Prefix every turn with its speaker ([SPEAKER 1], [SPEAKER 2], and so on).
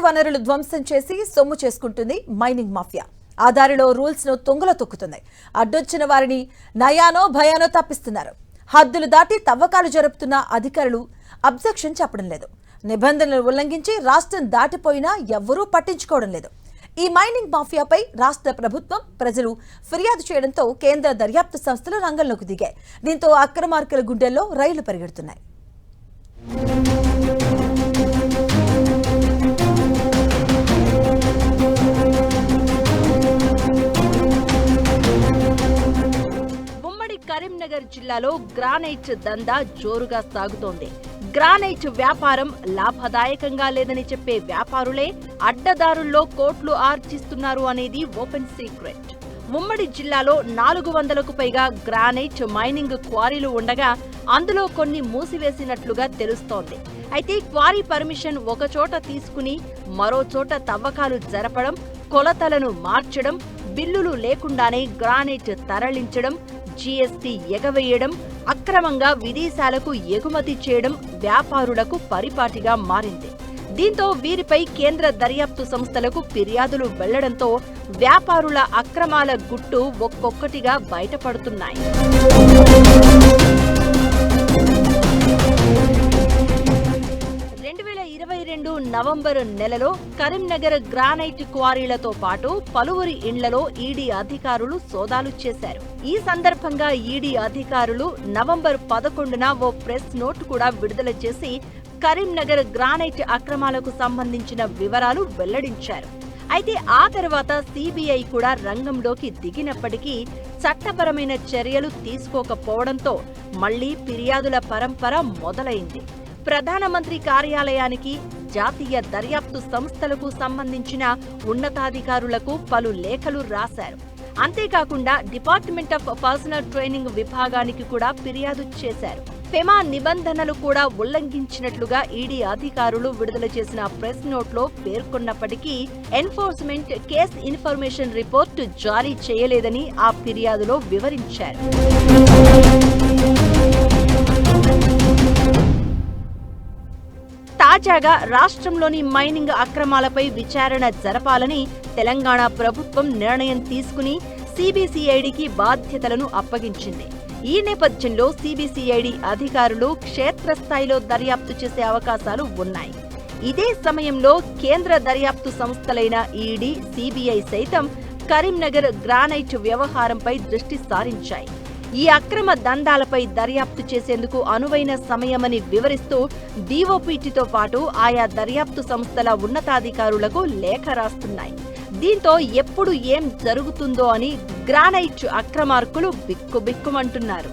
[SPEAKER 1] ప్రకృతి వనరులు ధ్వంసం చేసి సొమ్ము చేసుకుంటుంది మైనింగ్ మాఫియా. ఆ దారిలో రూల్స్ ను తొంగలో తొక్కుతుంది. అడ్డొచ్చిన వారిని నయానో భయానో తప్పిస్తున్నారు. హద్దులు దాటి తవ్వకాలు జరుపుతున్న అధికారులు అబ్జెక్షన్ చెప్పడం లేదు. నిబంధనలు ఉల్లంఘించి రాష్ట్రం దాటిపోయినా ఎవ్వరూ పట్టించుకోవడం లేదు. ఈ మైనింగ్ మాఫియాపై రాష్ట్ర ప్రభుత్వం, ప్రజలు ఫిర్యాదు చేయడంతో కేంద్ర దర్యాప్తు సంస్థలు రంగంలోకి దిగాయి. దీంతో అక్రమార్కుల గుండెల్లో రైళ్లు పరిగెడుతున్నాయి.
[SPEAKER 2] ఉమ్మడి కరీంనగర్ జిల్లాలో గ్రానైట్ దందా జోరుగా సాగుతోంది. గ్రానైట్ వ్యాపారం లాభదాయకంగా లేదని చెప్పే వ్యాపారులే అడ్డదారుల్లో కోట్లు ఆర్జిస్తున్నారు అనేది ఓపెన్ సీక్రెట్. ఉమ్మడి జిల్లాలో 400కు పైగా గ్రానైట్ మైనింగ్ క్వారీలు ఉండగా అందులో కొన్ని మూసివేసినట్లుగా తెలుస్తోంది. అయితే క్వారీ పర్మిషన్ ఒకచోట తీసుకుని మరో చోట తవ్వకాలు జరపడం, కొలతలను మార్చడం, బిల్లులు లేకుండానే గ్రానైట్ తరలించడం, జీఎస్టీ ఎగవేయడం, అక్రమంగా విదేశాలకు ఎగుమతి చేయడం వ్యాపారులకు పరిపాటిగా మారింది. దీంతో వీరిపై కేంద్ర దర్యాప్తు సంస్థలకు ఫిర్యాదులు వెళ్లడంతో వ్యాపారుల అక్రమాల గుట్టు ఒక్కొక్కటిగా బయటపడుతున్నాయి. 2022 నవంబర్ నెలలో కరీంనగర్ గ్రానైట్ క్వారీలతో పాటు పలువురి ఇండ్లలో ఈడీ అధికారులు సోదాలు చేశారు. ఈ సందర్భంగా ఈడీ అధికారులు నవంబర్ 11న ఓ ప్రెస్ నోట్ కూడా విడుదల చేసి కరీంనగర్ గ్రానైట్ అక్రమాలకు సంబంధించిన వివరాలు వెల్లడించారు. అయితే ఆ తర్వాత సిబిఐ కూడా రంగంలోకి దిగినప్పటికీ చట్టపరమైన చర్యలు తీసుకోకపోవడంతో మళ్లీ ఫిర్యాదుల పరంపర మొదలైంది. ప్రధానమంత్రి కార్యాలయానికి, జాతీయ దర్యాప్తు సంస్థలకు సంబంధించిన ఉన్నతాధికారులకు పలు లేఖలు రాశారు. అంతేకాకుండా డిపార్ట్మెంట్ ఆఫ్ పర్సనల్ ట్రైనింగ్ విభాగానికి కూడా ఫిర్యాదు చేశారు. ఫెమా నిబంధనలు కూడా ఉల్లంఘించినట్లుగా ఈడీ అధికారులు విడుదల చేసిన ప్రెస్ నోట్లో పేర్కొన్నప్పటికీ ఎన్ఫోర్స్మెంట్ కేస్ ఇన్ఫర్మేషన్ రిపోర్టు జారీ చేయలేదని ఆ ఫిర్యాదులో వివరించారు. తాజాగా రాష్ట్రంలోని మైనింగ్ అక్రమాలపై విచారణ జరపాలని తెలంగాణ ప్రభుత్వం నిర్ణయం తీసుకుని సిబిసిఐడికి బాధ్యతలను అప్పగించింది. ఈ నేపథ్యంలో సిబిసిఐడి అధికారులు క్షేత్రస్థాయిలో దర్యాప్తు చేసే అవకాశాలు ఉన్నాయి. ఇదే సమయంలో కేంద్ర దర్యాప్తు సంస్థలైన ఈడీ, సిబిఐ సైతం కరీంనగర్ గ్రానైట్ వ్యవహారంపై దృష్టి సారించాయి. ఈ అక్రమ దందాలపై దర్యాప్తు చేసేందుకు అనువైన సమయమని వివరిస్తూ డిఓపిటితో పాటు ఆయా దర్యాప్తు సంస్థల ఉన్నతాధికారులకు లేఖ రాస్తున్నాయి. దీంతో ఎప్పుడు ఏం జరుగుతుందో అని గ్రానైట్ అక్రమార్కులు బిక్కుబిక్కుమంటున్నారు.